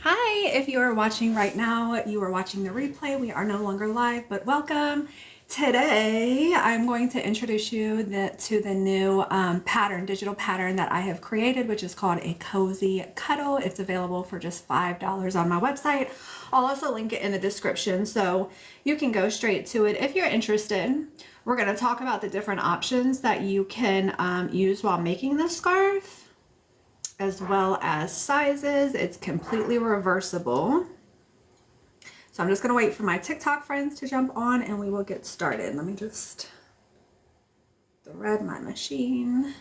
Hi, if you are watching right now, you are watching the replay. We are no longer live, but welcome. Today, I'm going to introduce you to the new digital pattern that I have created, which is called a Cozy Cuddle. It's available for just $5 on my website. I'll also link it in the description so you can go straight to it if you're interested. We're going to talk about the different options that you can use while making this scarf, as well as sizes. It's completely reversible. So I'm just gonna wait for my TikTok friends to jump on and we will get started. Let me just thread my machine.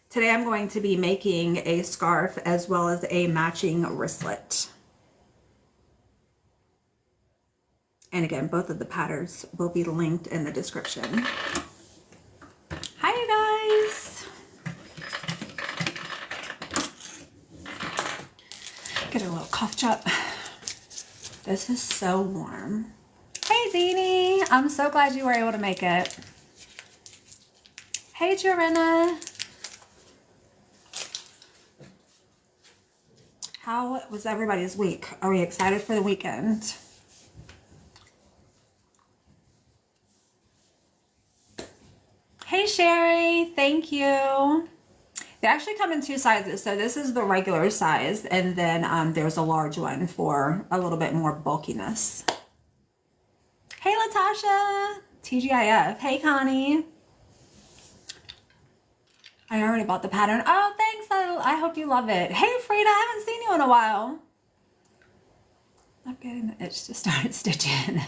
Today I'm going to be making a scarf as well as a matching wristlet. And again, both of the patterns will be linked in the description. Hi, you guys. Get a little cough drop. This is so warm. Hey, Deanie. I'm so glad you were able to make it. Hey, Jorinna. How was everybody's week? Are we excited for the weekend? Hey, Sherry. Thank you. They actually come in two sizes. So this is the regular size, and then there's a large one for a little bit more bulkiness. Hey, Latasha. TGIF. Hey, Connie. I already bought the pattern. Oh, thanks. I hope you love it. Hey, Frida. I haven't seen you in a while. I'm getting the itch to start stitching.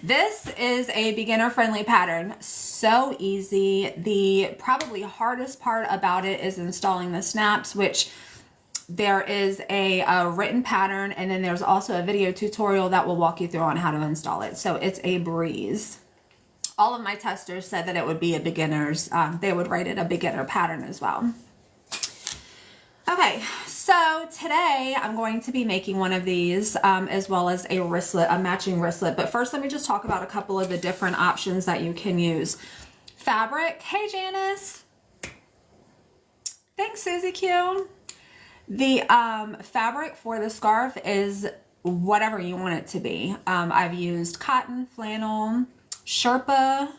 This is a beginner-friendly pattern. So easy. The probably hardest part about it is installing the snaps, which there is a written pattern, and then there's also a video tutorial that will walk you through on how to install it. So it's a breeze. All of my testers said that it would be a beginner's, they would rate it a beginner pattern as well. Okay, so today I'm going to be making one of these as well as a wristlet, a matching wristlet. But first, let me just talk about a couple of the different options that you can use. Fabric. Hey, Janice. Thanks, Susie Q. The fabric for the scarf is whatever you want it to be. I've used cotton, flannel, Sherpa,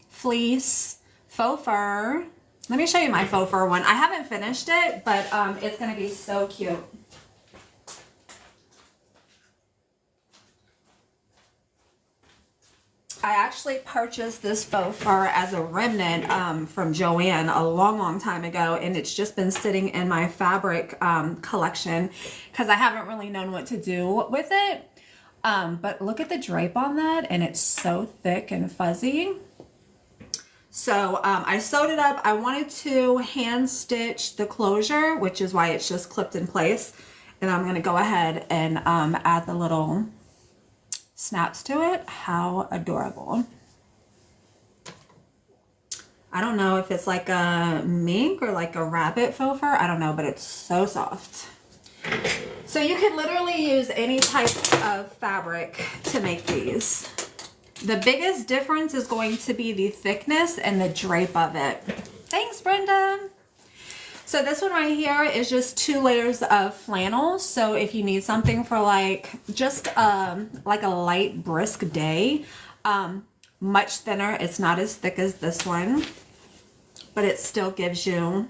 fleece, faux fur. Let me show you my faux fur one. I haven't finished it, but it's going to be so cute. I actually purchased this faux fur as a remnant from Joann a long time ago, and it's just been sitting in my fabric collection because I haven't really known what to do with it. But look at the drape on that, and it's so thick and fuzzy. So I sewed it up. I wanted to hand stitch the closure, which is why it's just clipped in place. And I'm going to go ahead and add the little snaps to it. How adorable. I don't know if it's like a mink or like a rabbit faux fur. I don't know, but it's so soft. So you can literally use any type of fabric to make these. The biggest difference is going to be the thickness and the drape of it. Thanks, Brenda. So this one right here is just 2 layers of flannel. So if you need something for like just like a light brisk day, much thinner. It's not as thick as this one, but it still gives you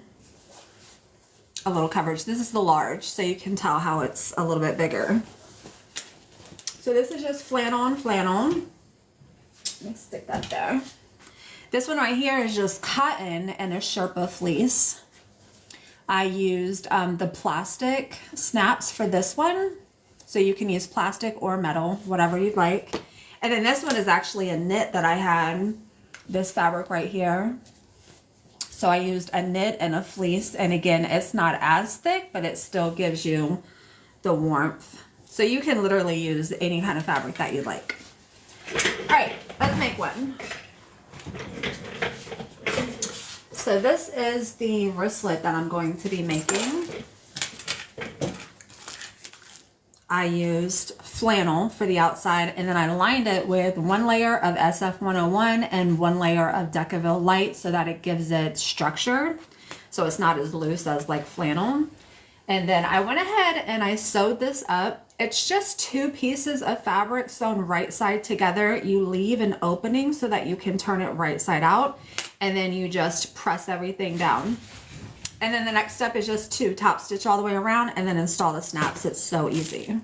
a little coverage. This is the large, so you can tell how it's a little bit bigger. So this is just flannel on flannel. Let me stick that there. This one right here is just cotton and a Sherpa fleece. I used the plastic snaps for this one. So you can use plastic or metal, whatever you'd like. And then this one is actually a knit that I had, this fabric right here. So I used a knit and a fleece. And again, it's not as thick, but it still gives you the warmth. So you can literally use any kind of fabric that you like. All right, let's make one. So this is the wristlet that I'm going to be making. I used flannel for the outside, and then I lined it with 1 layer of SF101 and 1 layer of Decaville Light so that it gives it structure. So it's not as loose as like flannel. And then I went ahead and I sewed this up. It's just 2 pieces of fabric sewn right side together. You leave an opening so that you can turn it right side out, and then you just press everything down. And then the next step is just to top stitch all the way around and then install the snaps. It's so easy.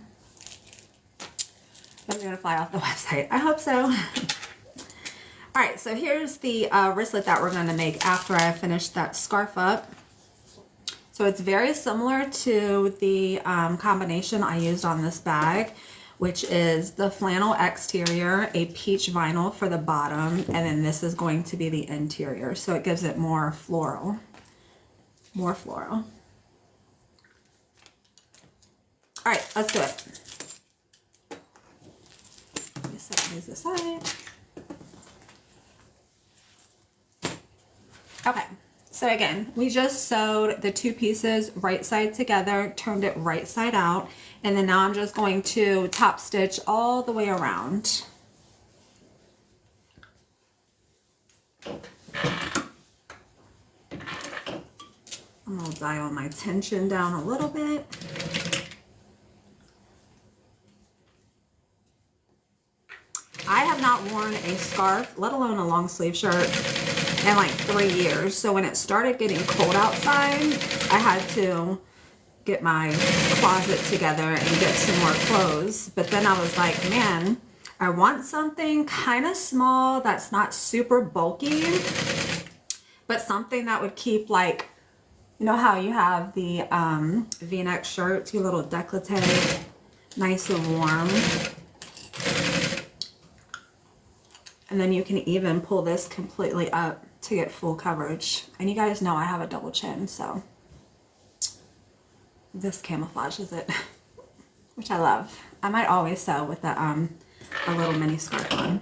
Are we gonna fly off the website? I hope so. All right, so here's the wristlet that we're gonna make after I finish that scarf up. So it's very similar to the combination I used on this bag, which is the flannel exterior, a peach vinyl for the bottom, and then this is going to be the interior. So it gives it more floral. More floral. All right, let's do it. Let me set these aside. Okay. So again, we just sewed the 2 pieces right side together, turned it right side out, and then now I'm just going to top stitch all the way around. I'm gonna dial my tension down a little bit. I have not worn a scarf, let alone a long sleeve shirt, in like 3 years. So when it started getting cold outside, I had to get my closet together and get some more clothes. But then I was like, man, I want something kind of small that's not super bulky, but something that would keep, like, you know how you have the V-neck shirts, your little décolleté, nice and warm. And then you can even pull this completely up to get full coverage. And you guys know I have a double chin, so this camouflages it, which I love. I might always sew with a little mini scarf on.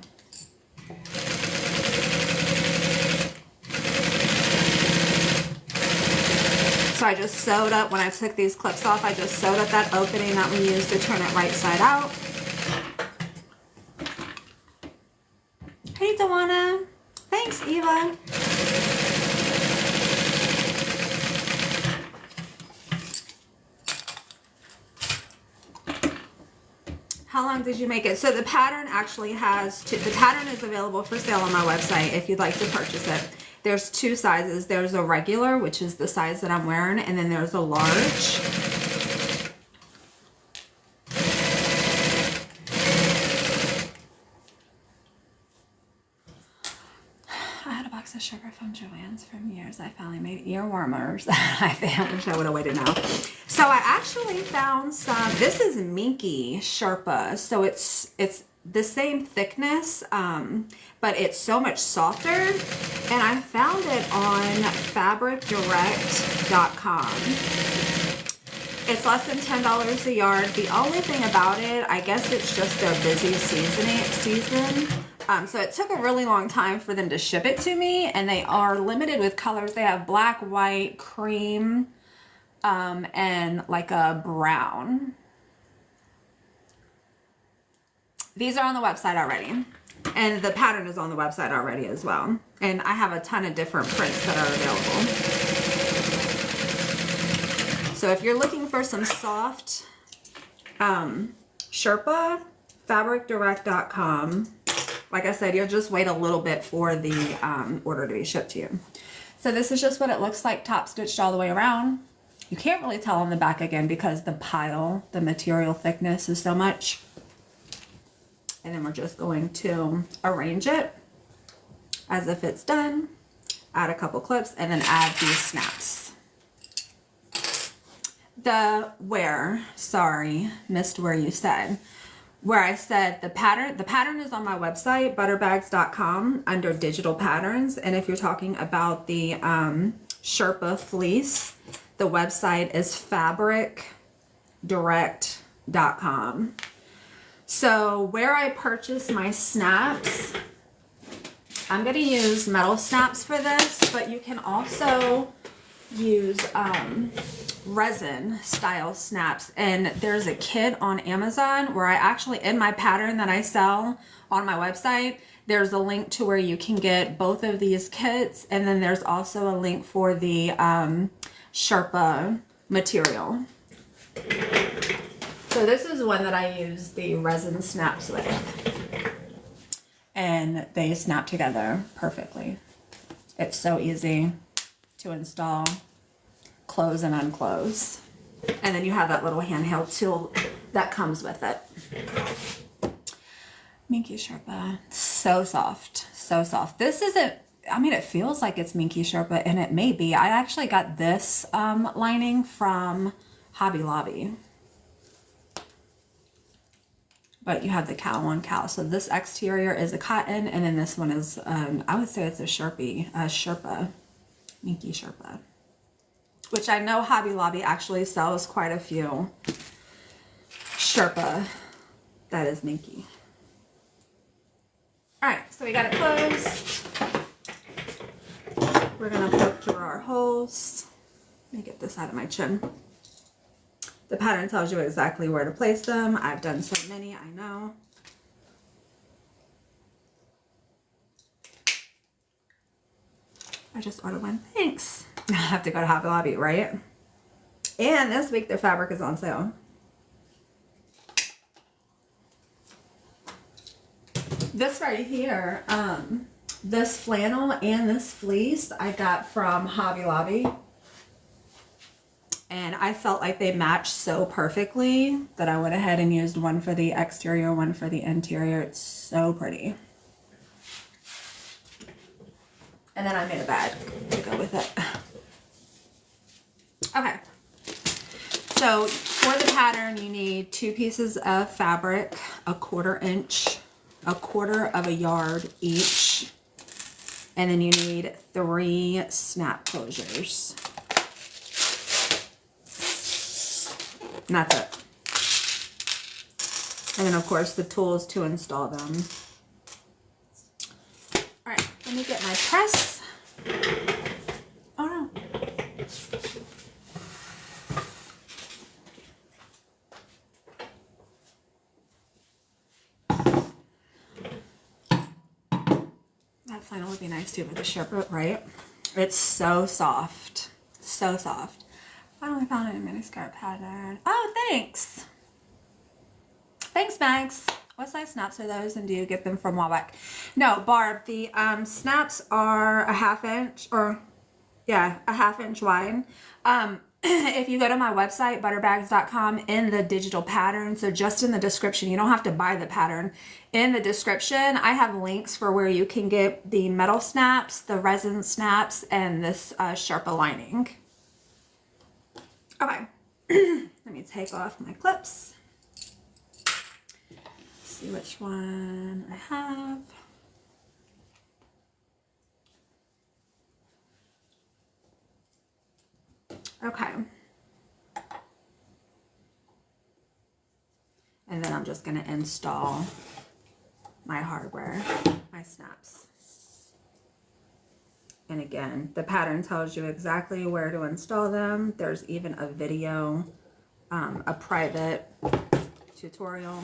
So I just sewed up, when I took these clips off, I just sewed up that opening that we used to turn it right side out. Hey, Dawana. Thanks, Eva. How long did you make it? So the pattern actually has the pattern is available for sale on my website if you'd like to purchase it. There's 2 sizes. There's a regular, which is the size that I'm wearing, and then there's a large. Of sugar from Joann's from years. I finally made earwormers. I wish I would have waited now. So I actually found some, this is Minky Sherpa. So it's the same thickness, but it's so much softer. And I found it on fabricdirect.com. It's less than $10 a yard. The only thing about it, I guess it's just their busy season. So it took a really long time for them to ship it to me, and they are limited with colors. They have black, white, cream, and like a brown. These are on the website already, and the pattern is on the website already as well. And I have a ton of different prints that are available. So if you're looking for some soft Sherpa, fabricdirect.com. Like I said, you'll just wait a little bit for the order to be shipped to you. So this is just what it looks like, top stitched all the way around. You can't really tell on the back again because the material thickness is so much. And then we're just going to arrange it as if it's done. Add a couple clips and then add these snaps. Missed where you said. Where I said the pattern is on my website, butterbags.com, under digital patterns. And if you're talking about the Sherpa fleece, the website is fabricdirect.com. So where I purchase my snaps, I'm going to use metal snaps for this, but you can also use resin style snaps. And there's a kit on Amazon where I actually, in my pattern that I sell on my website, there's a link to where you can get both of these kits. And then there's also a link for the Sherpa material. So this is one that I use the resin snaps with, and they snap together perfectly. It's so easy to install, close and unclose. And then you have that little handheld tool that comes with it. Minky Sherpa, so soft, so soft. This isn't, I mean, it feels like it's Minky Sherpa, and it may be. I actually got this lining from Hobby Lobby. But you have the cow on cow. So this exterior is a cotton, and then this one is, I would say it's a Sherpa, Minky Sherpa. Which I know Hobby Lobby actually sells quite a few Sherpa that is Minky. Alright, so we got it closed. We're going to poke through our holes. Let me get this out of my chin. The pattern tells you exactly where to place them. I've done so many, I know. I just ordered one. Thanks. I have to go to Hobby Lobby, right? And this week their fabric is on sale. This right here, this flannel and this fleece I got from Hobby Lobby. And I felt like they matched so perfectly that I went ahead and used one for the exterior, one for the interior. It's so pretty. And then I made a bag to go with it. Okay. So for the pattern, you need 2 pieces of fabric, a 1/4 inch, a 1/4 of a yard each. And then you need 3 snap closures. And that's it. And then of course the tools to install them. All right, let me get my press. Oh no. That flannel would be nice too with the Sherpa, right? It's so soft, so soft. Finally found a mini skirt pattern. Oh, thanks. Thanks, Max. What size snaps are those, and do you get them from Wawack? No, Barb, the snaps are a 1/2 inch, or yeah, a 1/2 inch wide. If you go to my website, butterbags.com, in the digital pattern, so just in the description, you don't have to buy the pattern. In the description, I have links for where you can get the metal snaps, the resin snaps, and this Sherpa lining. Okay, let me take off my clips. See which one I have. Okay. And then I'm just going to install my hardware, my snaps. And again, the pattern tells you exactly where to install them. There's even a video, a private tutorial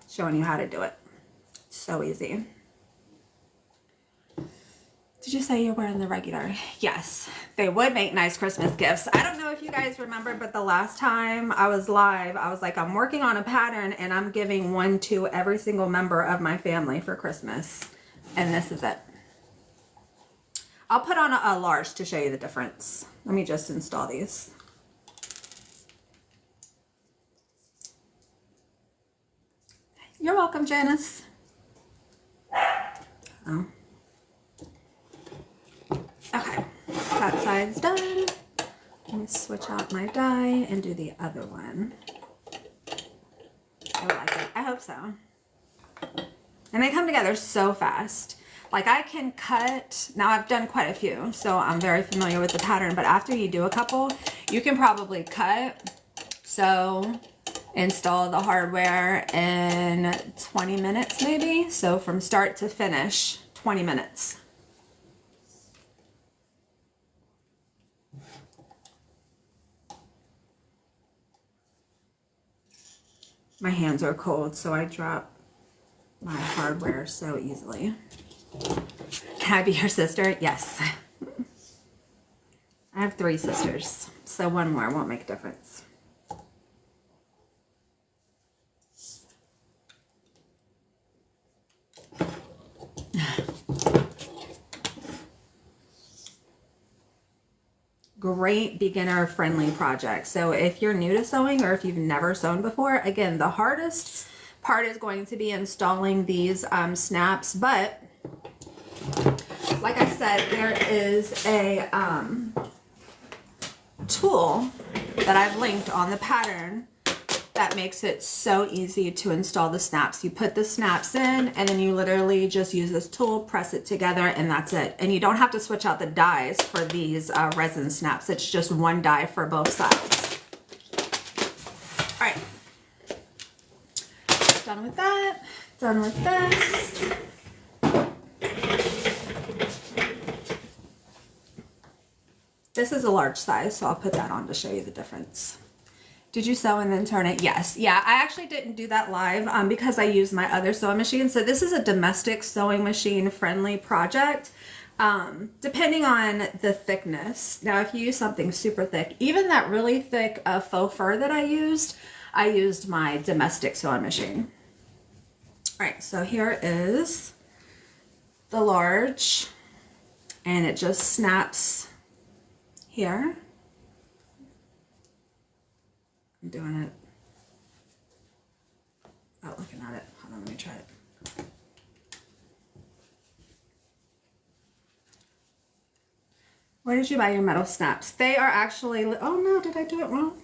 showing you how to do it. It's so easy. Did you say you're wearing the regular? Yes, they would make nice Christmas gifts. I don't know if you guys remember, but the last time I was live, I was like, I'm working on a pattern and I'm giving one to every single member of my family for Christmas. And this is it. I'll put on a large to show you the difference. Let me just install these. You're welcome, Janice. Oh. Okay, that side's done. Let me switch out my die and do the other one. I like it. I hope so. And they come together so fast. Like I can cut, now I've done quite a few, so I'm very familiar with the pattern, but after you do a couple, you can probably cut, sew, install the hardware in 20 minutes maybe. So from start to finish, 20 minutes. My hands are cold, so I drop my hardware so easily. Can I be your sister? Yes. I have 3 sisters, so one more won't make a difference. Great beginner friendly project. So if you're new to sewing or if you've never sewn before, again, the hardest part is going to be installing these snaps, but like I said, there is a tool that I've linked on the pattern that makes it so easy to install the snaps. You put the snaps in and then you literally just use this tool, press it together, and that's it. And you don't have to switch out the dies for these resin snaps. It's just one die for both sides. All right, done with that, done with this. This is a large size, so I'll put that on to show you the difference. Did you sew and then turn it? Yes. Yeah, I actually didn't do that live because I used my other sewing machine. So this is a domestic sewing machine friendly project, depending on the thickness. Now, if you use something super thick, even that really thick faux fur that I used my domestic sewing machine. All right, so here is the large, and it just snaps here. I'm doing it without looking at it. Hold on, let me try it. Where did you buy your metal snaps? They are actually, oh no, did I do it wrong?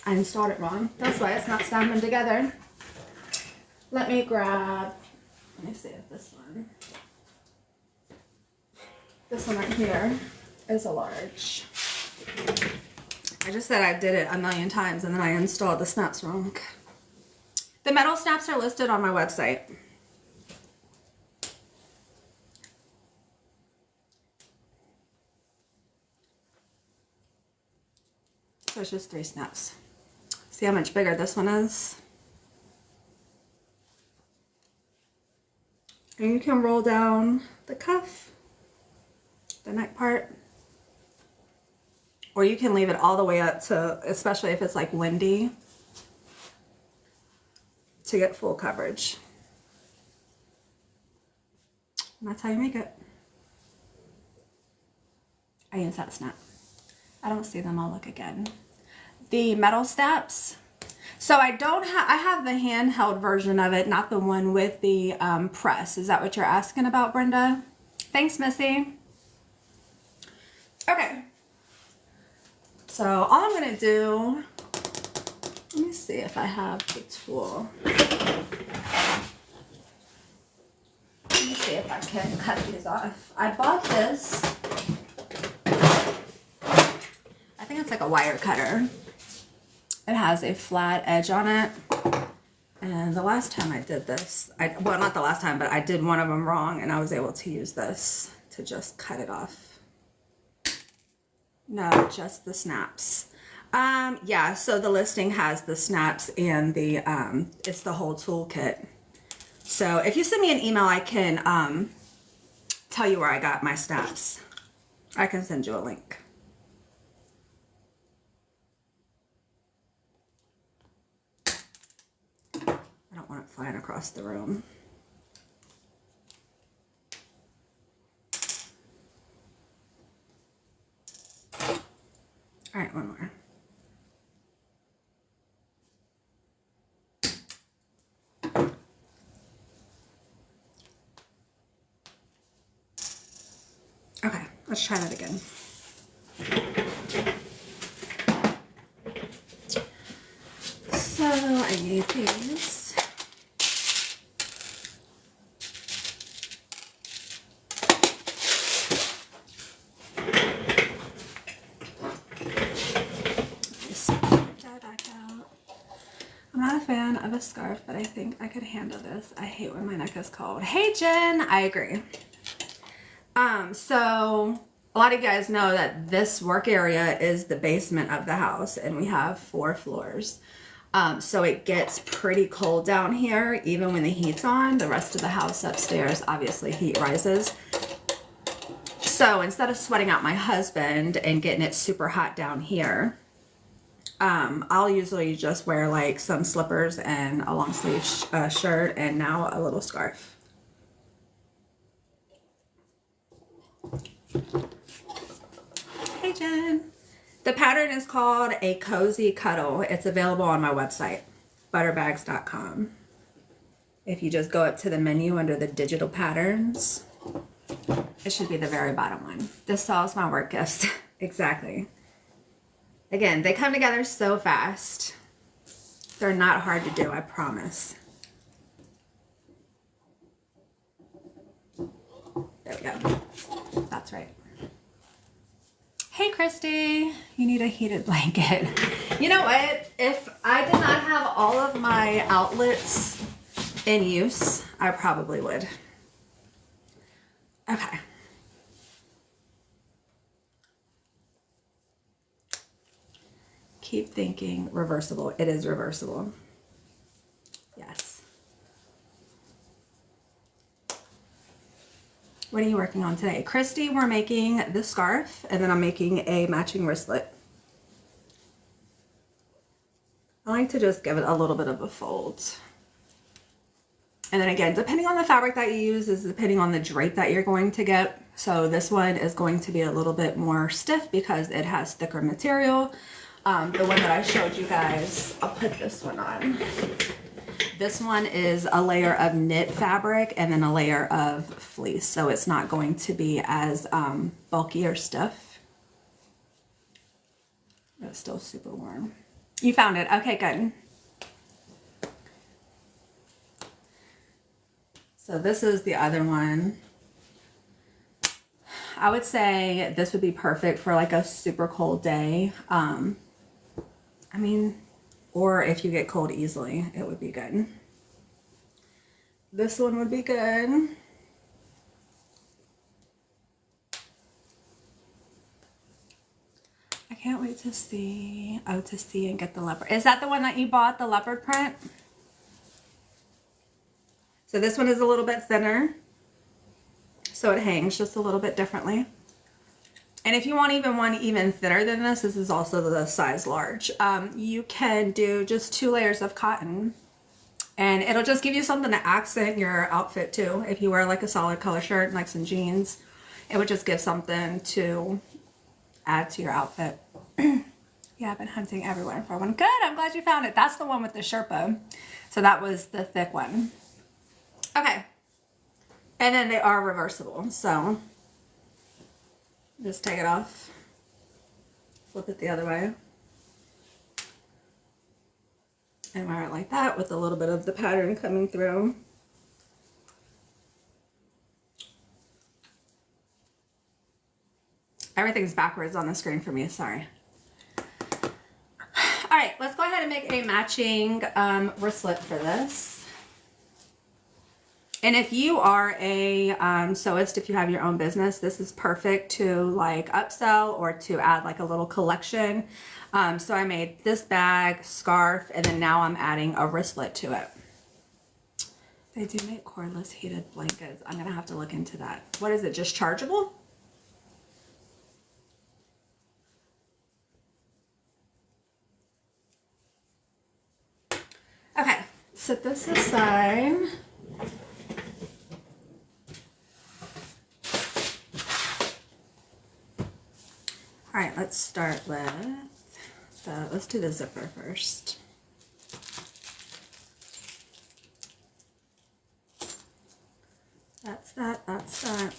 I installed it wrong. That's why it's not snapping together. Let me see if this one right here is a large. I just said I did it a million times and then I installed the snaps wrong. The metal snaps are listed on my website. So it's just 3 snaps. See how much bigger this one is? And you can roll down the cuff, the neck part, or you can leave it all the way up to, especially if it's like windy, to get full coverage. And that's how you make it. I use that snap. I don't see them. I'll look again. The metal snaps. So I have the handheld version of it, not the one with the press. Is that what you're asking about, Brenda? Thanks, Missy. Okay. So all I'm gonna do, let me see if I have the tool. Let me see if I can cut these off. I bought this, I think it's like a wire cutter. It has a flat edge on it. And the last time I did this, well, not the last time, but I did one of them wrong and I was able to use this to just cut it off. No, just the snaps. Yeah, so the listing has the snaps and the, it's the whole toolkit. So if you send me an email, I can tell you where I got my snaps. I can send you a link. I don't want it flying across the room. All right, one more. Okay, let's try that again. So I need these. Of a scarf, but I think I could handle this. I hate when my neck is cold. Hey Jen, I agree. So a lot of you guys know that this work area is the basement of the house and we have 4 floors. So it gets pretty cold down here even when the heat's on. The rest of the house upstairs, obviously heat rises. So instead of sweating out my husband and getting it super hot down here, I'll usually just wear like some slippers and a long sleeve shirt and now a little scarf. Hey Jen. The pattern is called a Cozy Cuddle. It's available on my website, butterbags.com. If you just go up to the menu under the digital patterns, it should be the very bottom one. This solves my work gifts. Exactly. Again, they come together so fast. They're not hard to do, I promise. There we go. That's right. Hey Christy, you need a heated blanket. You know what? If I did not have all of my outlets in use, I probably would. Okay. Keep thinking reversible. It is reversible. Yes. What are you working on today? Christy, we're making the scarf and then I'm making a matching wristlet. I like to just give it a little bit of a fold. And then again, depending on the fabric that you use is depending on the drape that you're going to get. So this one is going to be a little bit more stiff because it has thicker material. The one that I showed you guys, I'll put this one on. This one is a layer of knit fabric and then a layer of fleece. So it's not going to be as bulky or stiff. It's still super warm. You found it. Okay, good. So this is the other one. I would say this would be perfect for like a super cold day. I mean, or if you get cold easily, it would be good. This one would be good. I can't wait to see, to see and get the leopard. Is that the one that you bought, the leopard print? So this one is a little bit thinner, so it hangs just a little bit differently. And if you want one even thinner than this, this is also the size large. You can do just 2 layers of cotton and it'll just give you something to accent your outfit too. If you wear like a solid color shirt, like some jeans, it would just give something to add to your outfit. Yeah, I've been hunting everywhere for one. Good, I'm glad you found it. That's the one with the Sherpa. So that was the thick one. Okay. And then they are reversible, so just take it off, flip it the other way, and wear it like that with a little bit of the pattern coming through. Everything's backwards on the screen for me, sorry. All right, let's go ahead and make a matching wristlet for this. And if you are a sewist, if you have your own business, this is perfect to like upsell or to add like a little collection. So I made this bag, scarf, and then now I'm adding a wristlet to it. They do make cordless heated blankets. I'm gonna have to look into that. What is it, just chargeable? Okay, set this aside. All right, let's start with let's do the zipper first. That's that, that's that.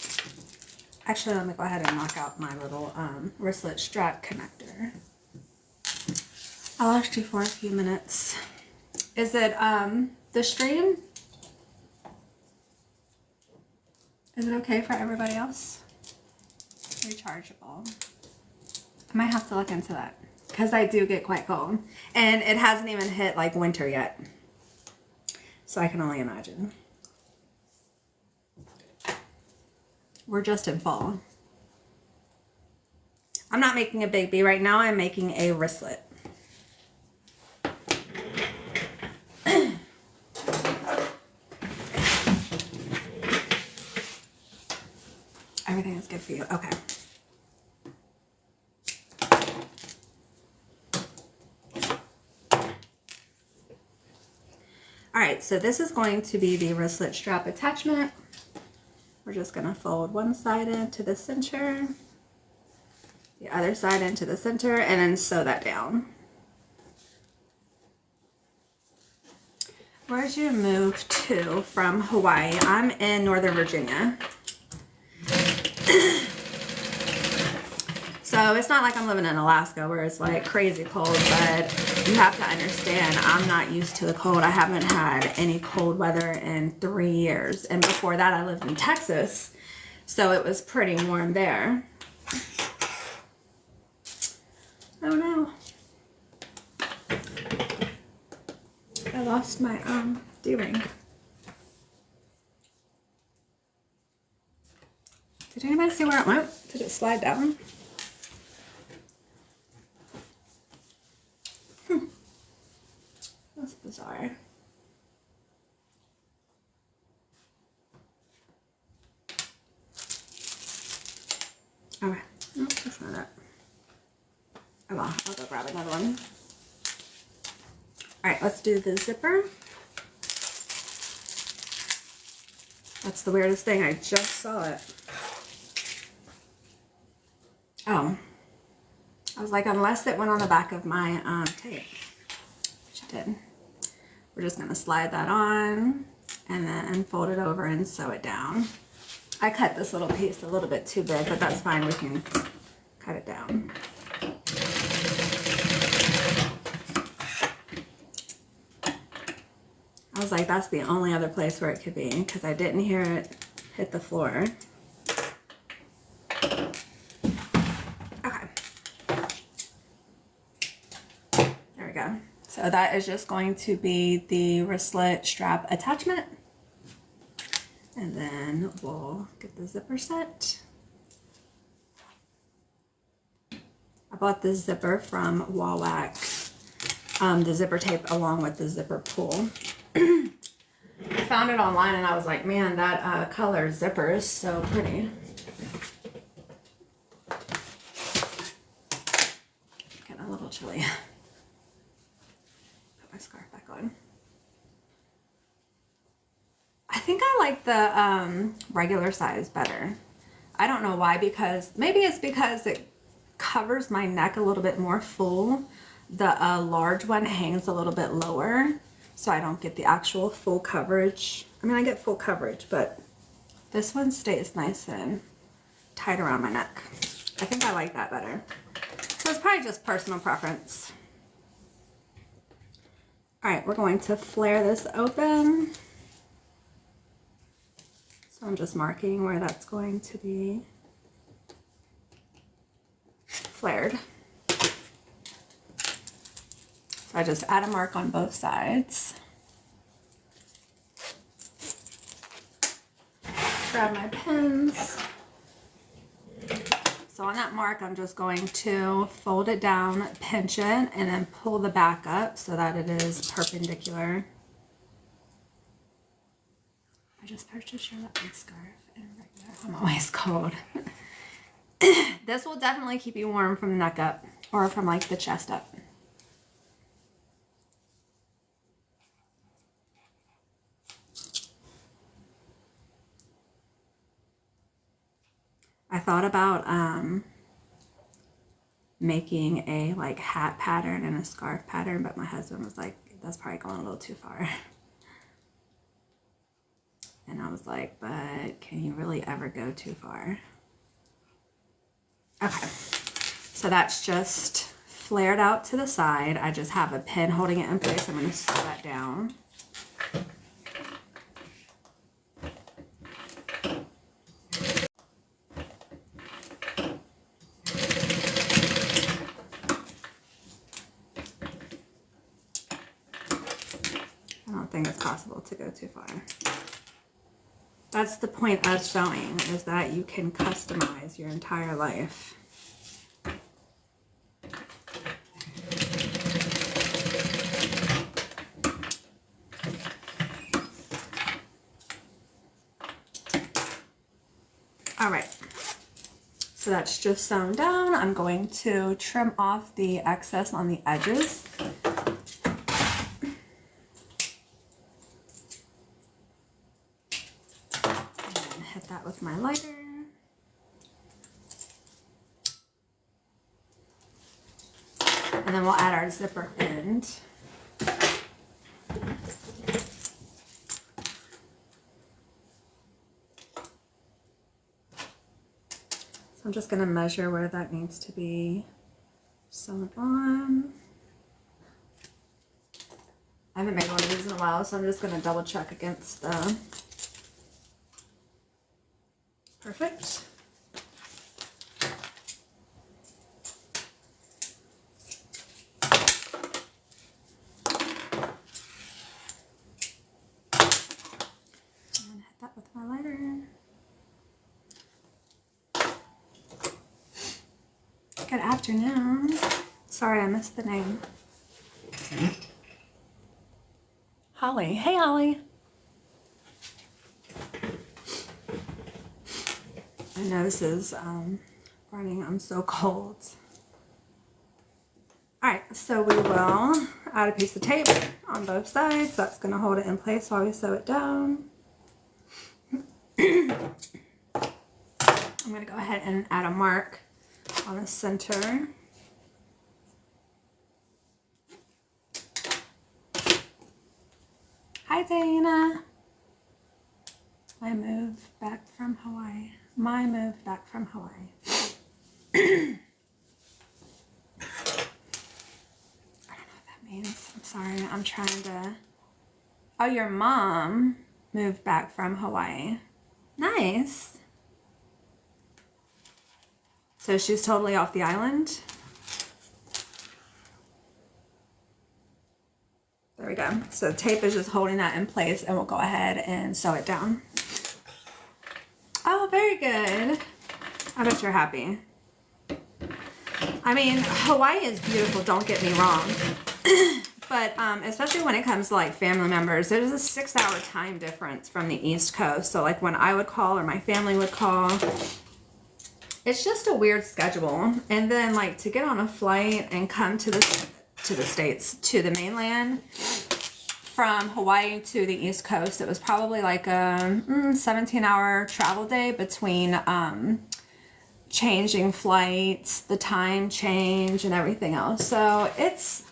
Actually, let me go ahead and knock out my little wristlet strap connector. I lost you for a few minutes. Is it the stream? Is it okay for everybody else? Rechargeable. I might have to look into that because I do get quite cold and it hasn't even hit like winter yet. So I can only imagine. We're just in fall. I'm not making a big bee right now. I'm making a wristlet. Everything is Good for you. Okay. All right, so this is going to be the wristlet strap attachment. We're just gonna fold one side into the center, the other side into the center, and then sew that down. Where'd you move to from Hawaii? I'm in Northern Virginia. So it's not like I'm living in Alaska where it's like crazy cold, but you have to understand I'm not used to the cold. I haven't had any cold weather in 3 years. And before that I lived in Texas, so it was pretty warm there. Oh no. I lost my D-ring. Did anybody see where it went? Did it slide down? That's bizarre. Okay. Nope, that's not it. Oh well, I'll go grab another one. Alright, let's do the zipper. That's the weirdest thing. I just saw it. Oh. I was like, unless it went on the back of my tape. Which it did. We're just going to slide that on and then fold it over and sew it down. I cut this little piece a little bit too big, but that's fine. We can cut it down. I was like, that's the only other place where it could be because I didn't hear it hit the floor. Okay. There we go. So that is just going to be the wristlet strap attachment. And then we'll get the zipper set. I bought this zipper from Wallwack, the zipper tape along with the zipper pull. I found it online and I was like, man, that color zipper is so pretty. Getting a little chilly. Put my scarf back on. I think I like the regular size better. I don't know why, because maybe it's because it covers my neck a little bit more full. The large one hangs a little bit lower, so I don't get the actual full coverage. I mean, I get full coverage, but this one stays nice and tight around my neck. I think I like that better. So it's probably just personal preference. All right, we're going to flare this open. So I'm just marking where that's going to be flared. So I just add a mark on both sides. Grab my pins. So on that mark, I'm just going to fold it down, pinch it, and then pull the back up so that it is perpendicular. I just purchased your leopard scarf and regular. I'm always cold. This will definitely keep you warm from the neck up or from like the chest up. I thought about making a like hat pattern and a scarf pattern, but my husband was like, that's probably going a little too far. And I was like, but can you really ever go too far? Okay, so that's just flared out to the side. I just have a pin holding it in place. I'm going to sew that down. I don't think it's possible to go too far. That's the point of sewing, is that you can customize your entire life. All right, So that's just sewn down. I'm going to trim off the excess on the edges. And hit that with my lighter. And then we'll add our zipper end. So I'm just going to measure where that needs to be sewn on. I haven't made one of these in a while, so I'm just going to double check against the... Perfect. And hit that with my lighter. Good afternoon. Sorry, I missed the name. Holly. Hey, Holly. I know this is running. I'm so cold. All right, so we will add a piece of tape on both sides. That's going to hold it in place while we sew it down. I'm going to go ahead and add a mark on the center. Hi, Dana. My move back from Hawaii. My move back from Hawaii. I don't know what that means. I'm sorry. I'm trying to... Oh, your mom moved back from Hawaii. Nice. So she's totally off the island. There we go. So the tape is just holding that in place, and we'll go ahead and sew it down. Oh, very good. I bet you're happy. I mean, Hawaii is beautiful, don't get me wrong. But especially when it comes to like family members, there's a 6-hour time difference from the East Coast. So like when I would call or my family would call, it's just a weird schedule. And then like to get on a flight and come to the States, to the mainland, from Hawaii to the East Coast, it was probably like a 17-hour travel day between changing flights, the time change, and everything else. So it's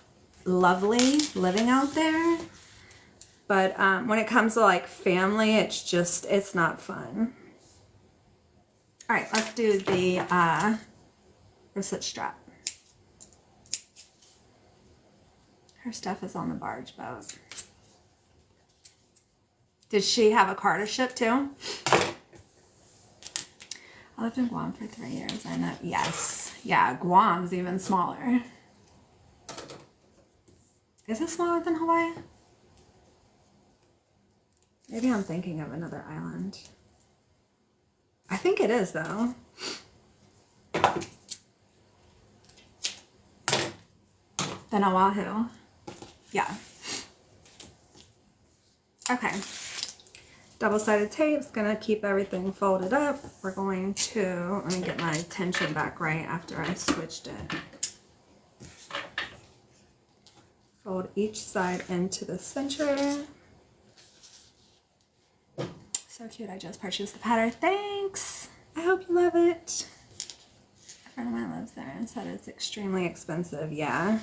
lovely living out there. But when it comes to like family, it's not fun. All right, let's do the wristlet strap. Her stuff is on the barge boat. Did she have a car to ship too? I lived in Guam for 3 years. I know. Yes. Yeah, Guam's even smaller. Is it smaller than Hawaii? Maybe I'm thinking of another island. I think it is though. Then Oahu. Yeah. Okay. Double-sided tape's gonna keep everything folded up. We're going to, let me get my tension back right after I switched it. Fold each side into the center. So cute, I just purchased the pattern. Thanks! I hope you love it. A friend of mine lives there and said it's extremely expensive. Yeah.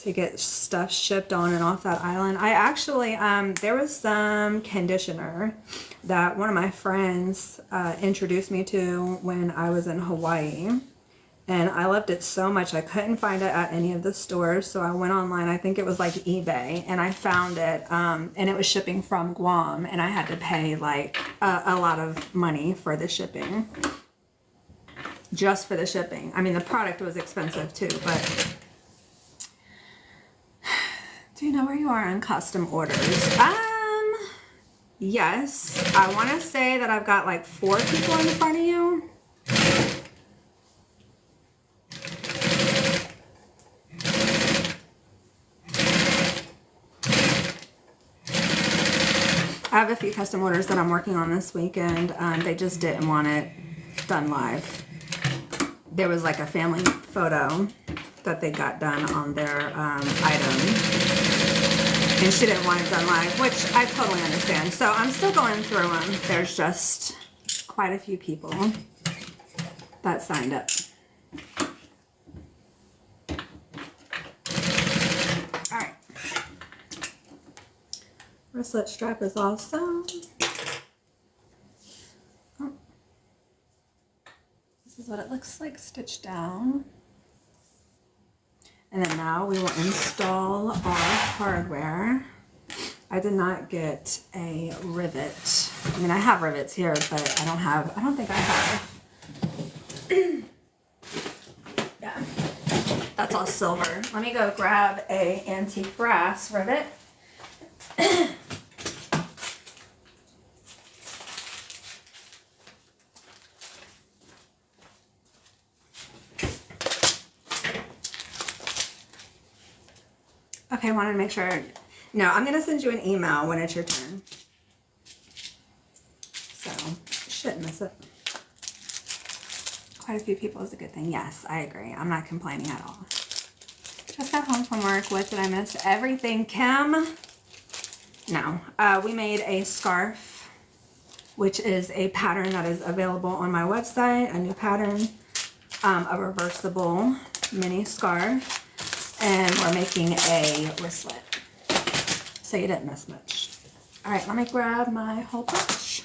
To get stuff shipped on and off that island. I actually, there was some conditioner that one of my friends introduced me to when I was in Hawaii. And I loved it so much, I couldn't find it at any of the stores. So I went online, I think it was like eBay, and I found it. And it was shipping from Guam, and I had to pay like a lot of money for the shipping. Just for the shipping. I mean, the product was expensive too, but... Do you know where you are on custom orders? Yes. I want to say that I've got like 4 people in front of you. I have a few custom orders that I'm working on this weekend. They just didn't want it done live. there was like a family photo that they got done on their item, and she didn't want it done live, which I totally understand. So I'm still going through them. There's just quite a few people that signed up. All right. Wristlet strap is awesome. Oh. This is what it looks like stitched down. And then now we will install our hardware. I did not get a rivet. I mean, I have rivets here, but I don't think I have. Yeah, that's all silver. Let me go grab a antique brass rivet. Okay, I wanted to make sure. No, I'm going to send you an email when it's your turn. So, shouldn't miss it. Quite a few people is a good thing. Yes, I agree. I'm not complaining at all. Just got home from work. What did I miss? Everything, Kim. No. We made a scarf, which is a pattern that is available on my website. A new pattern. A reversible mini scarf. And we're making a wristlet. So you didn't miss much. All right, let me grab my hole punch.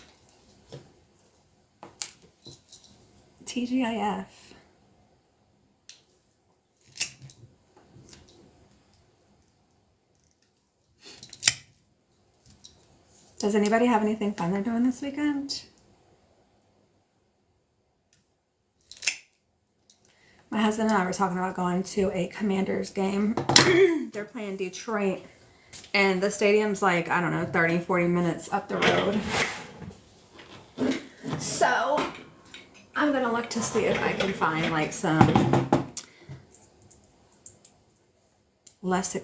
TGIF. Does anybody have anything fun they're doing this weekend? My husband and I were talking about going to a Commanders game. They're playing Detroit. And the stadium's like, I don't know, 30, 40 minutes up the road. So, I'm going to look to see if I can find like some less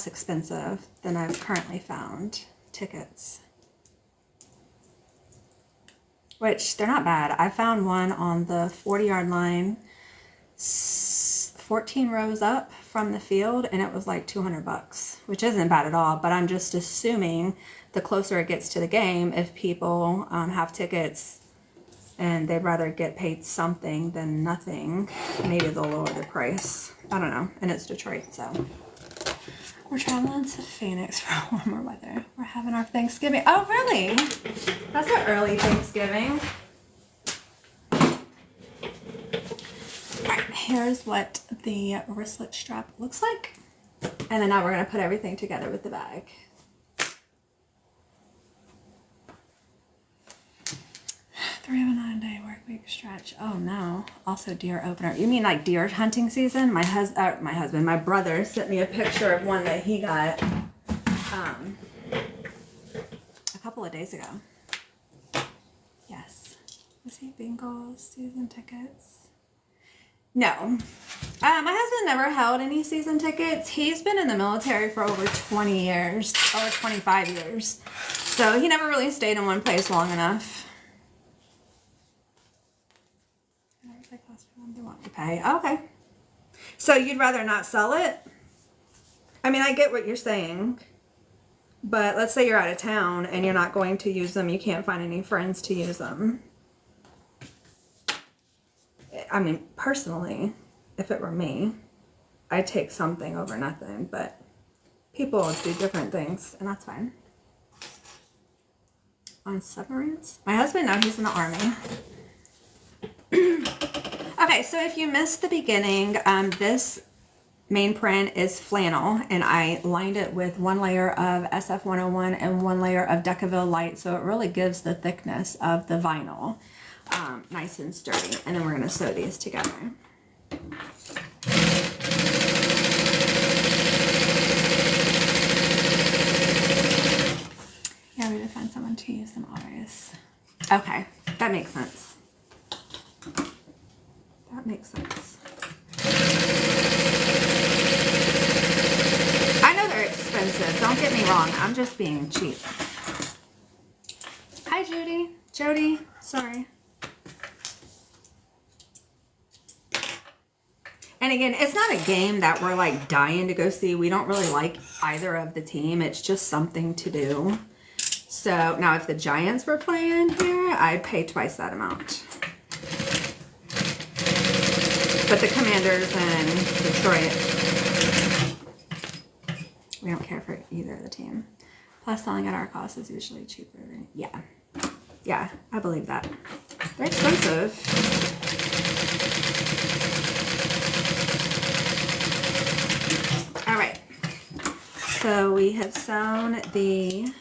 expensive than I've currently found tickets. Which, they're not bad. I found one on the 40-yard line, 14 rows up from the field, and it was like $200, which isn't bad at all. But I'm just assuming the closer it gets to the game, if people have tickets and they'd rather get paid something than nothing, maybe they'll lower the price. I don't know. And it's Detroit, so we're traveling to Phoenix for warmer weather. We're having our Thanksgiving. Oh, really? That's an early Thanksgiving. Here's what the wristlet strap looks like. And then now we're going to put everything together with the bag. Three of a 9-day work week stretch. Oh no. Also deer opener. You mean like deer hunting season? My brother sent me a picture of one that he got a couple of days ago. Yes. Was he bingo season tickets? No. My husband never held any season tickets. He's been in the military for over 20 years, or 25 years. So he never really stayed in one place long enough. They want to pay. Okay. So you'd rather not sell it? I mean, I get what you're saying. But let's say you're out of town and you're not going to use them. You can't find any friends to use them. I mean, personally, if it were me, I'd take something over nothing, but people do different things, and that's fine. On submarines? My husband, no, he's in the Army. Okay, so if you missed the beginning, this main print is flannel, and I lined it with one layer of SF101 and one layer of Decaville Light, so it really gives the thickness of the vinyl. Nice and sturdy. And then we're going to sew these together. Yeah, we need to find someone to use them always. Okay, that makes sense. That makes sense. I know they're expensive. Don't get me wrong. I'm just being cheap. Hi, Judy. Jody. Sorry. And again, it's not a game that we're like dying to go see. We don't really like either of the team. It's just something to do. So now if the Giants were playing here, I'd pay twice that amount. But the Commanders and Detroit, we don't care for either of the team. Plus selling at our cost is usually cheaper. Yeah. Yeah, I believe that. They're expensive. All right. So we have sewn the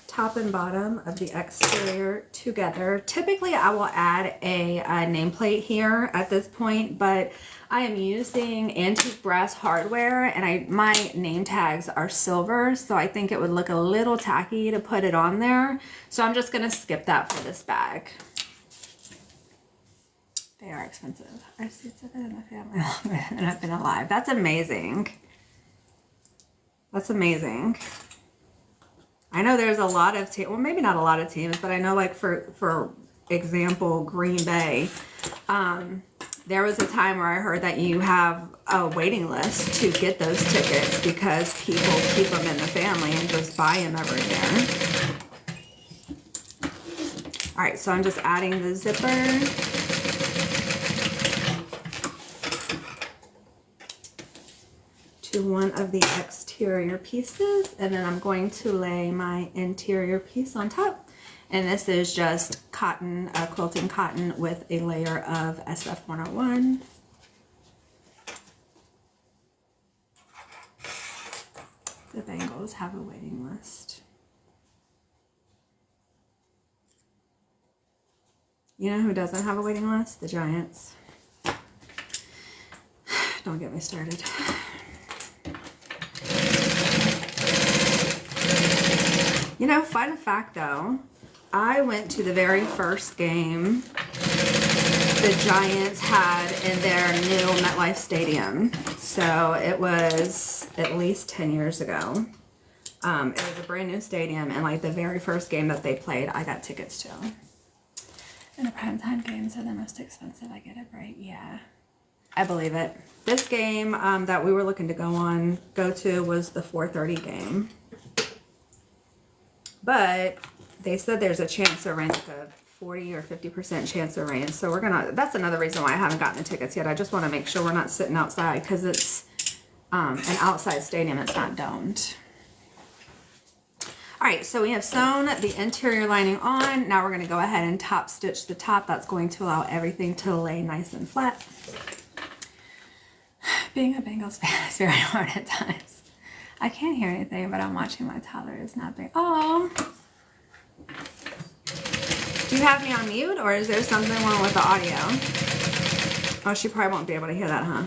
top and bottom of the exterior together. Typically I will add a nameplate here at this point, but I am using antique brass hardware and my name tags are silver, so I think it would look a little tacky to put it on there. So I'm just gonna skip that for this bag. They are expensive. I've suits have been in my family longer than I've been alive. That's amazing. That's amazing. I know there's a lot of teams, well, maybe not a lot of teams, but I know like for example, Green Bay, there was a time where I heard that you have a waiting list to get those tickets because people keep them in the family and just buy them every year. All right, so I'm just adding the zipper. To one of the exterior pieces, and then I'm going to lay my interior piece on top. And this is just cotton, quilting cotton with a layer of SF101. The Bengals have a waiting list. You know who doesn't have a waiting list? The Giants. Don't get me started. You know, fun fact though, I went to the very first game the Giants had in their new MetLife Stadium. So it was at least 10 years ago. It was a brand new stadium, and like the very first game that they played, I got tickets to. And the primetime games are the most expensive. I get it right? Yeah. I believe it. This game that we were looking to go to was the 4:30 game. But they said there's a chance of rain, like a 40 or 50% chance of rain. So we're gonna, that's another reason why I haven't gotten the tickets yet. I just want to make sure we're not sitting outside because it's an outside stadium. It's not domed. All right, so we have sewn the interior lining on. Now we're gonna go ahead and top stitch the top. That's going to allow everything to lay nice and flat. Being a Bengals fan is very hard at times. I can't hear anything, but I'm watching my toddler is napping. Oh. Do you have me on mute, or is there something wrong with the audio? Oh, she probably won't be able to hear that, huh?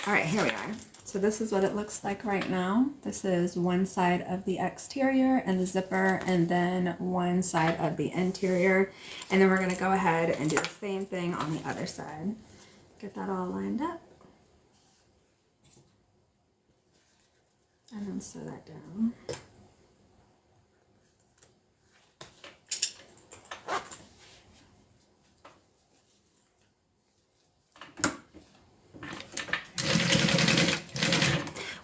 All right, here we are. So this is what it looks like right now. This is one side of the exterior and the zipper, and then one side of the interior. And then we're gonna go ahead and do the same thing on the other side. Get that all lined up. And then sew that down.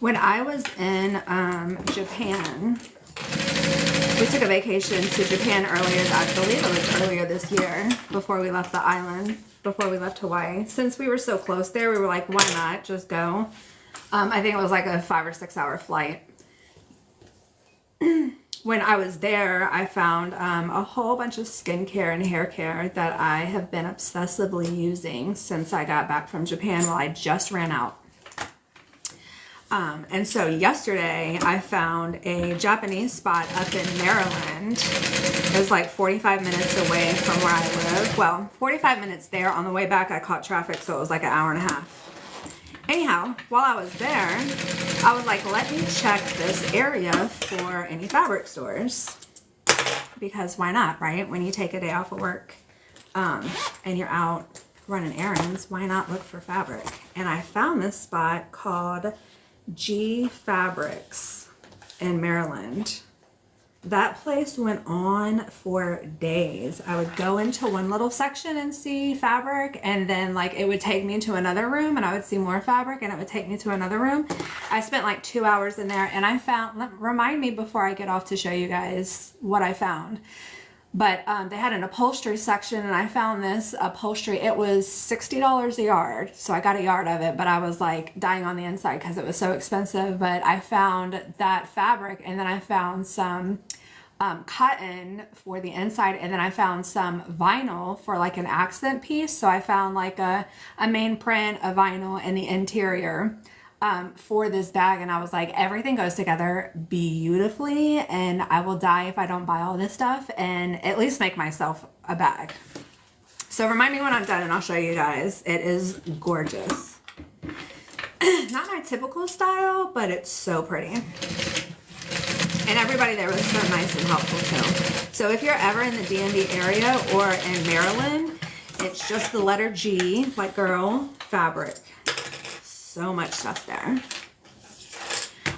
When I was in Japan, we took a vacation to Japan earlier, I believe it was earlier this year, before we left the island, before we left Hawaii. Since we were so close there, we were like, why not just go? I think it was like a 5 or 6 hour flight. When I was there, I found a whole bunch of skincare and hair care that I have been obsessively using since I got back from Japan. Well, I just ran out. And so yesterday I found a Japanese spot up in Maryland. It was like 45 minutes away from where I live. Well, 45 minutes there. On the way back I caught traffic, so it was like an hour and a half. Anyhow, while I was there, I was like, let me check this area for any fabric stores. Because why not, right? When you take a day off of work and you're out running errands, why not look for fabric? And I found this spot called G Fabrics. in Maryland. That place went on for days. I would go into one little section and see fabric, and then like it would take me to another room and I would see more fabric, and it would take me to another room. I spent like 2 hours in there, and I found, remind me before I get off to show you guys what I found. But they had an upholstery section, and I found this upholstery. It was $60 a yard. So I got a yard of it, but I was like dying on the inside because it was so expensive. But I found that fabric, and then I found some cotton for the inside, and then I found some vinyl for like an accent piece. So I found like a main print, a vinyl, and the interior for this bag, and I was like, everything goes together beautifully, and I will die if I don't buy all this stuff and at least make myself a bag. So remind me when I'm done and I'll show you guys. It is gorgeous. Not my typical style, but it's so pretty. And everybody there was so nice and helpful too. So if you're ever in the D&D area or in Maryland, it's just the letter G, like girl, fabric. So much stuff there.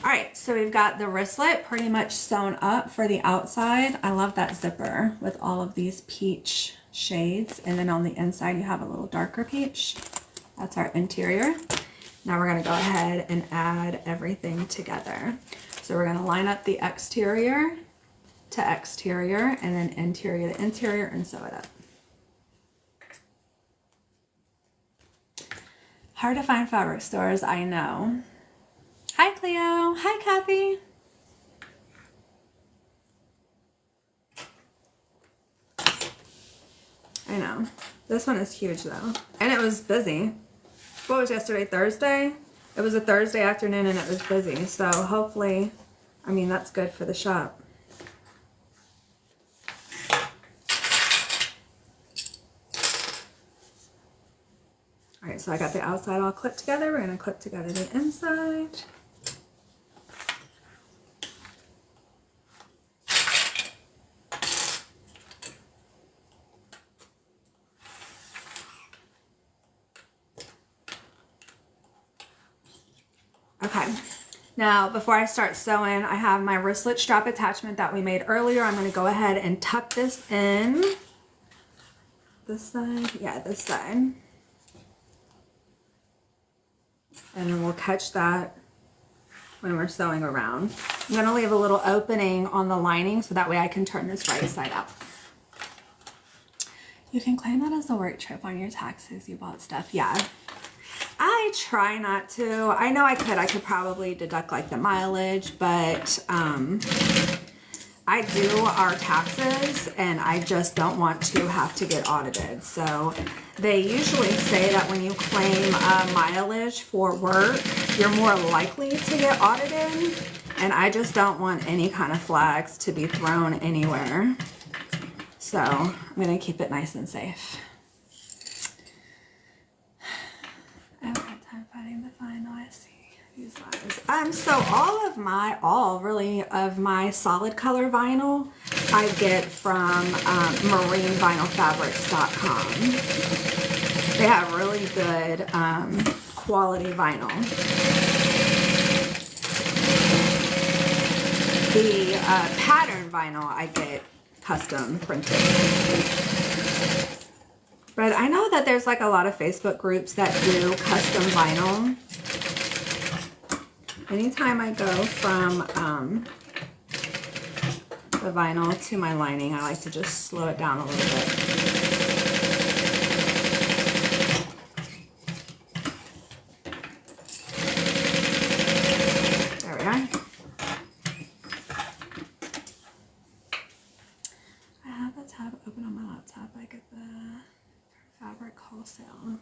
All right, so we've got the wristlet pretty much sewn up for the outside. I love that zipper with all of these peach shades. And then on the inside, you have a little darker peach. That's our interior. Now we're gonna go ahead and add everything together. So we're gonna line up the exterior to exterior, and then interior to interior, and sew it up. Hard to find fabric stores, I know. Hi, Cleo. Hi, Kathy. I know. This one is huge, though. And it was busy. What was yesterday? Thursday? It was a Thursday afternoon, and it was busy. So hopefully, I mean, that's good for the shop. All right, so I got the outside all clipped together. We're gonna clip together the inside. Okay, now before I start sewing, I have my wristlet strap attachment that we made earlier. I'm gonna go ahead and tuck this in. This side, yeah, this side. And then we'll catch that when we're sewing around. I'm gonna leave a little opening on the lining so that way I can turn this right side out. You can claim that as a work trip on your taxes. You bought stuff, yeah. I try not to. I know I could probably deduct like the mileage, but I do our taxes, and I just don't want to have to get audited. So they usually say that when you claim mileage for work, you're more likely to get audited, and I just don't want any kind of flags to be thrown anywhere. So I'm gonna keep it nice and safe. I haven't had time finding the final. I see these lines. So all really of my solid color vinyl I get from marinevinylfabrics.com. They have really good quality vinyl. The pattern vinyl I get custom printed. But I know that there's like a lot of Facebook groups that do custom vinyl. Anytime I go from the vinyl to my lining, I like to just slow it down a little bit. There we are. I have the tab open on my laptop. I get the fabric wholesale.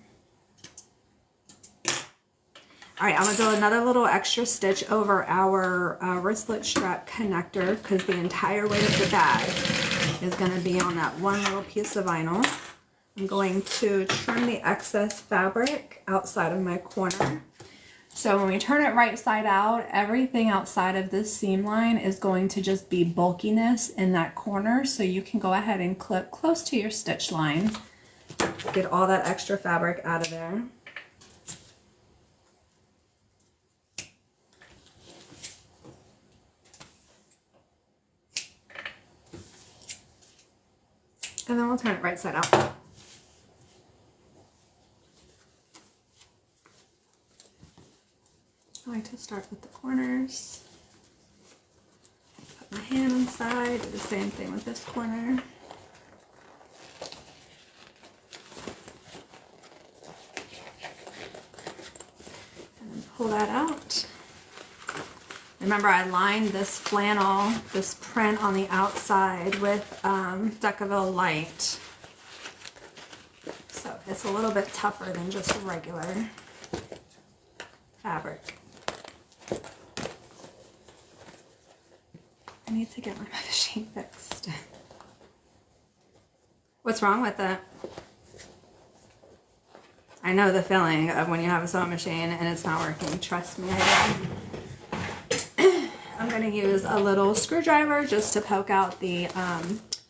All right, I'm gonna do another little extra stitch over our wristlet strap connector because the entire weight of the bag is gonna be on that one little piece of vinyl. I'm going to trim the excess fabric outside of my corner. So when we turn it right side out, everything outside of this seam line is going to just be bulkiness in that corner. So you can go ahead and clip close to your stitch line. Get all that extra fabric out of there. And then we'll turn it right side out. I like to start with the corners. Put my hand inside, do the same thing with this corner. And then pull that out. Remember, I lined this flannel, this print on the outside with Decaville Light. So it's a little bit tougher than just regular fabric. I need to get my machine fixed. What's wrong with it? I know the feeling of when you have a sewing machine and it's not working. Trust me, I do. I'm going to use a little screwdriver just to poke out the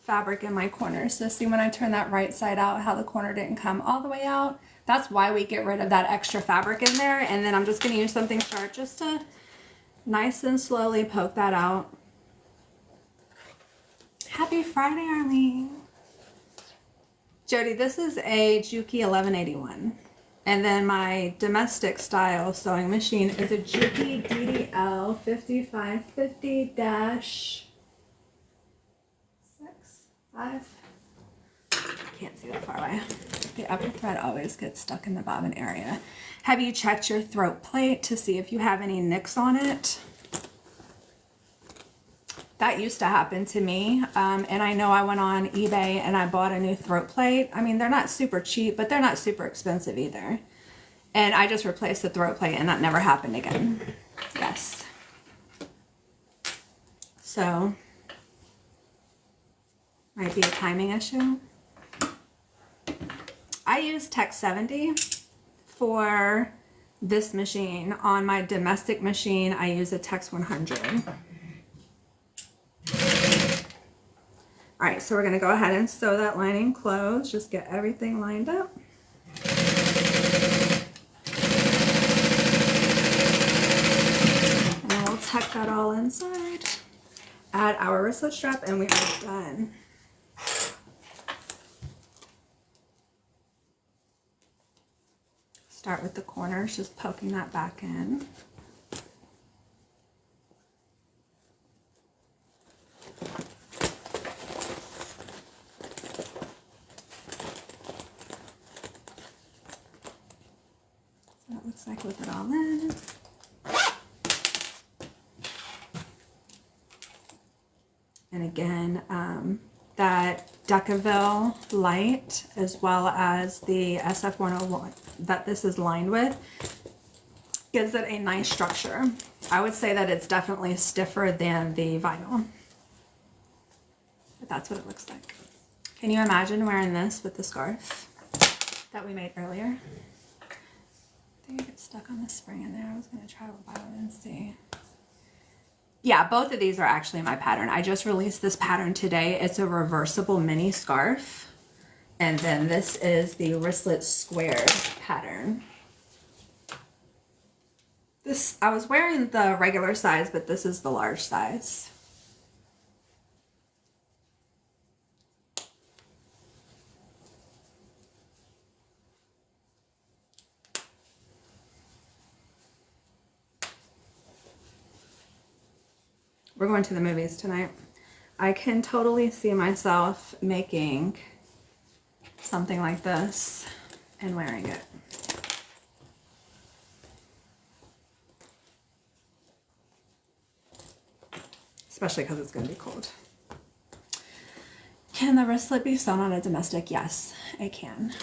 fabric in my corners. So see when I turn that right side out how the corner didn't come all the way out? That's why we get rid of that extra fabric in there. And then I'm just going to use something sharp just to nice and slowly poke that out. Happy Friday, Arlene. Jody, this is a Juki 1181. And then my domestic style sewing machine is a Juki DDL 5550-6, 5. Can't see that far away. The upper thread always gets stuck in the bobbin area. Have you checked your throat plate to see if you have any nicks on it? That used to happen to me, and I know I went on eBay and I bought a new throat plate. I mean, they're not super cheap, but they're not super expensive either. And I just replaced the throat plate and that never happened again. Yes. So, might be a timing issue. I use Tech 70 for this machine. On my domestic machine, I use a Tech 100. All right, so we're gonna go ahead and sew that lining closed. Just get everything lined up. And then we'll tuck that all inside. Add our wristlet strap and we are done. Start with the corners, just poking that back in. Looks like with it all in. And again, that Decaville Light, as well as the SF101 that this is lined with, gives it a nice structure. I would say that it's definitely stiffer than the vinyl. But that's what it looks like. Can you imagine wearing this with the scarf that we made earlier? I think I get stuck on the spring in there. I was going to try with one and see. Yeah, both of these are actually my pattern. I just released this pattern today. It's a reversible mini scarf. And then this is the wristlet square pattern. This, I was wearing the regular size, but this is the large size. We're going to the movies tonight. I can totally see myself making something like this and wearing it. Especially because it's going to be cold. Can the wristlet be sewn on a domestic? Yes, it can.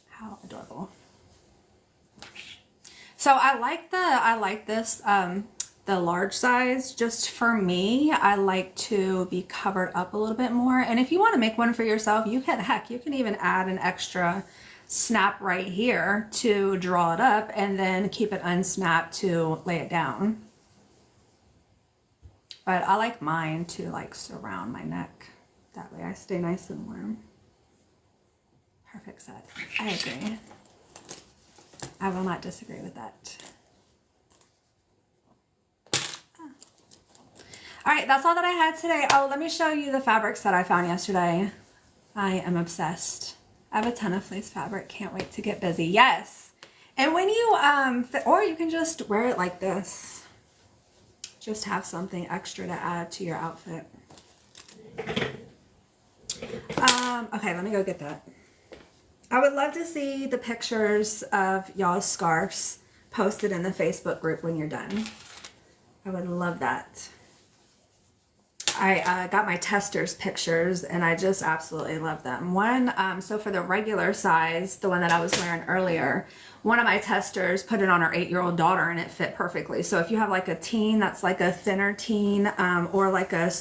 How adorable. So I like this the large size. Just for me, I like to be covered up a little bit more. And if you want to make one for yourself, you can even add an extra snap right here to draw it up and then keep it unsnapped to lay it down. But I like mine to like surround my neck. That way I stay nice and warm. Perfect set. I agree. I will not disagree with that. All right, that's all that I had today. Oh, let me show you the fabrics that I found yesterday. I am obsessed. I have a ton of fleece fabric. Can't wait to get busy. Yes. And when you, or you can just wear it like this. Just have something extra to add to your outfit. Okay, let me go get that. I would love to see the pictures of y'all's scarves posted in the Facebook group when you're done. I would love that. I got my testers pictures and I just absolutely love them. One, so for the regular size, the one that I was wearing earlier, one of my testers put it on her 8-year-old daughter and it fit perfectly. So if you have like a teen that's like a thinner teen, or like a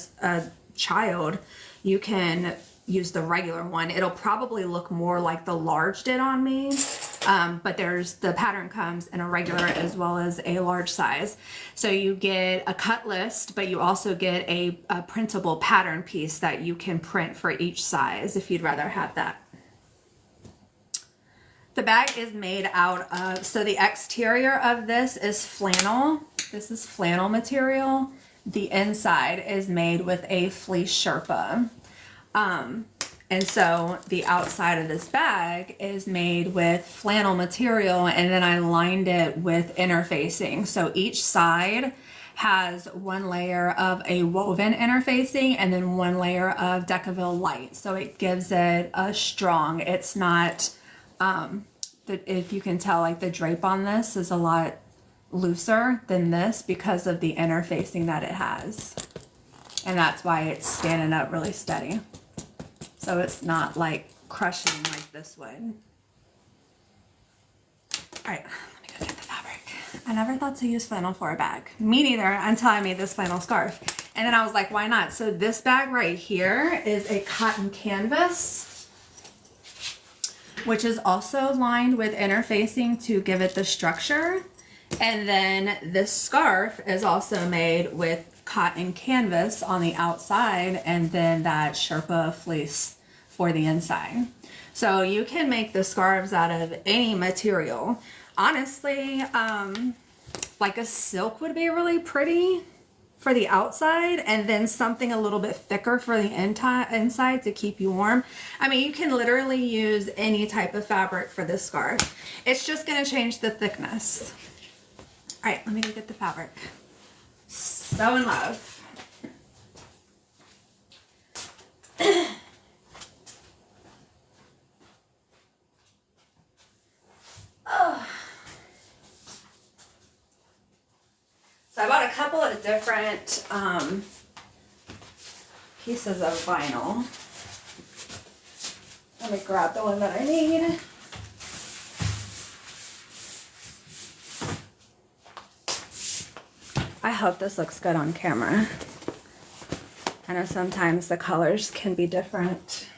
child, you can use the regular one. It'll probably look more like the large did on me, but the pattern comes in a regular as well as a large size. So you get a cut list, but you also get a printable pattern piece that you can print for each size if you'd rather have that. The bag is made out of, so the exterior of this is flannel. This is flannel material. The inside is made with a fleece Sherpa. And so the outside of this bag is made with flannel material, and then I lined it with interfacing. So each side has one layer of a woven interfacing and then one layer of Decaville light. So it gives it a strong, it's not, if you can tell, like the drape on this is a lot looser than this because of the interfacing that it has. And that's why it's standing up really steady. So it's not like crushing like this would. All right, let me go get the fabric. I never thought to use flannel for a bag. Me neither, until I made this flannel scarf. And then I was like, why not? So this bag right here is a cotton canvas, which is also lined with interfacing to give it the structure. And then this scarf is also made with cotton canvas on the outside and then that Sherpa fleece for the inside. So you can make the scarves out of any material. Honestly, like a silk would be really pretty for the outside, and then something a little bit thicker for the inside to keep you warm. I mean, you can literally use any type of fabric for this scarf. It's just gonna change the thickness. All right, let me go get the fabric. So in love. Oh. So I bought a couple of different pieces of vinyl. Let me grab the one that I need. I hope this looks good on camera. I know sometimes the colors can be different.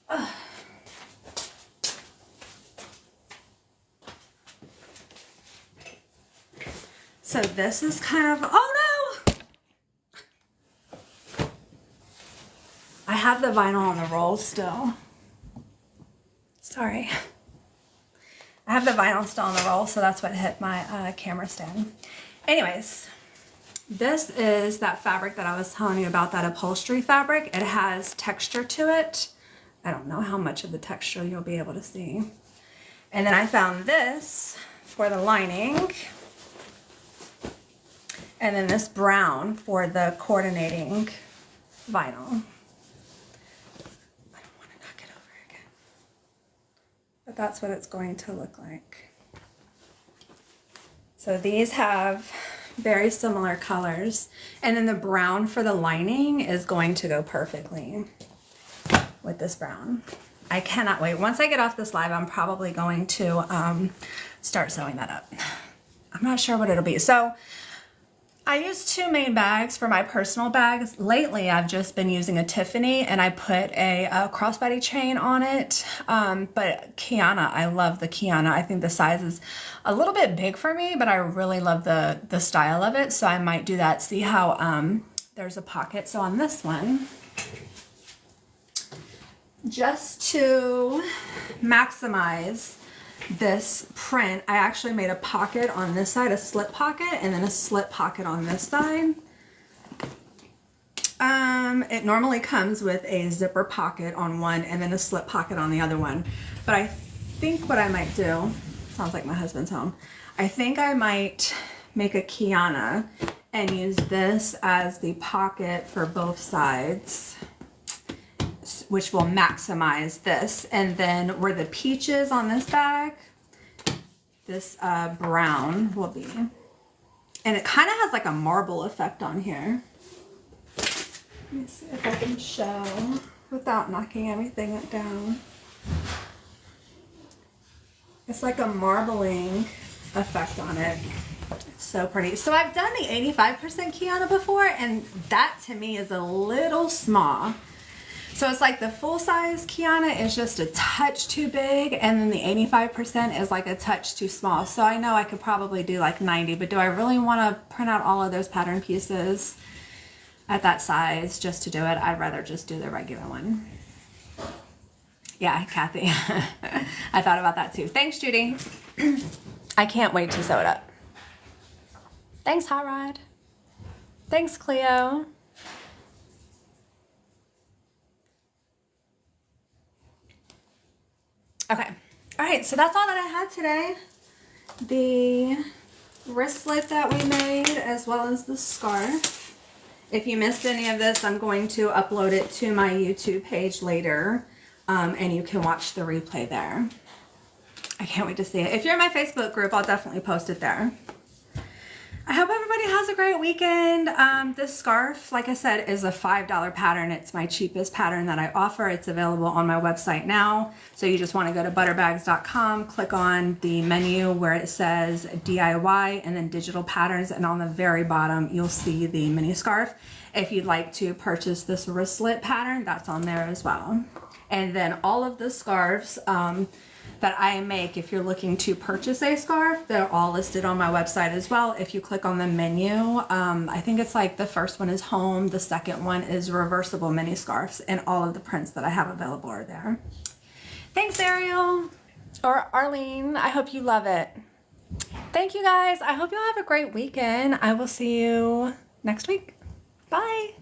Ugh. So this is kind of, oh no! I have the vinyl on the roll still. Sorry. I have the vinyl still on the roll, so that's what hit my camera stand. Anyways, this is that fabric that I was telling you about, that upholstery fabric. It has texture to it. I don't know how much of the texture you'll be able to see. And then I found this for the lining. And then this brown for the coordinating vinyl. But that's what it's going to look like. So these have very similar colors. And then the brown for the lining is going to go perfectly with this brown. I cannot wait. Once I get off this live, I'm probably going to start sewing that up. I'm not sure what it'll be. So I use two main bags for my personal bags. Lately, I've just been using a Tiffany, and I put a crossbody chain on it. But Kiana, I love the Kiana. I think the size is a little bit big for me, but I really love the style of it. So I might do that. See how there's a pocket. So on this one, just to maximize this print, I actually made a pocket on this side, a slip pocket, and then a slip pocket on this side. It normally comes with a zipper pocket on one and then a slip pocket on the other one. But I think what I might do, sounds like my husband's home, I think I might make a Kiana and use this as the pocket for both sides, which will maximize this. And then where the peach is on this bag, this brown will be. And it kind of has like a marble effect on here. Let me see if I can show without knocking everything down. It's like a marbling effect on it. It's so pretty. So I've done the 85% Kiana before, and that to me is a little small. So it's like the full size Kiana is just a touch too big, and then the 85% is like a touch too small. So I know I could probably do like 90, but do I really want to print out all of those pattern pieces at that size just to do it? I'd rather just do the regular one. Yeah, Kathy. I thought about that too. Thanks, Judy. I can't wait to sew it up. Thanks, Hot Rod. Thanks, Cleo. Okay. All right, so that's all that I had today. The wristlet that we made, as well as the scarf. If you missed any of this, I'm going to upload it to my YouTube page later, and you can watch the replay there. I can't wait to see it. If you're in my Facebook group, I'll definitely post it there. I hope everybody has a great weekend. This scarf, like I said, is a $5 pattern. It's my cheapest pattern that I offer. It's available on my website now. So you just want to go to butterbags.com, click on the menu where it says DIY and then digital patterns. And on the very bottom, you'll see the mini scarf. If you'd like to purchase this wristlet pattern, that's on there as well. And then all of the scarves that I make, if you're looking to purchase a scarf, they're all listed on my website as well. If you click on the menu, I think it's like the first one is home, the second one is reversible mini scarves, and all of the prints that I have available are there. Thanks, Ariel. Or Arlene, I hope you love it. Thank you guys. I hope you all have a great weekend. I will see you next week. Bye.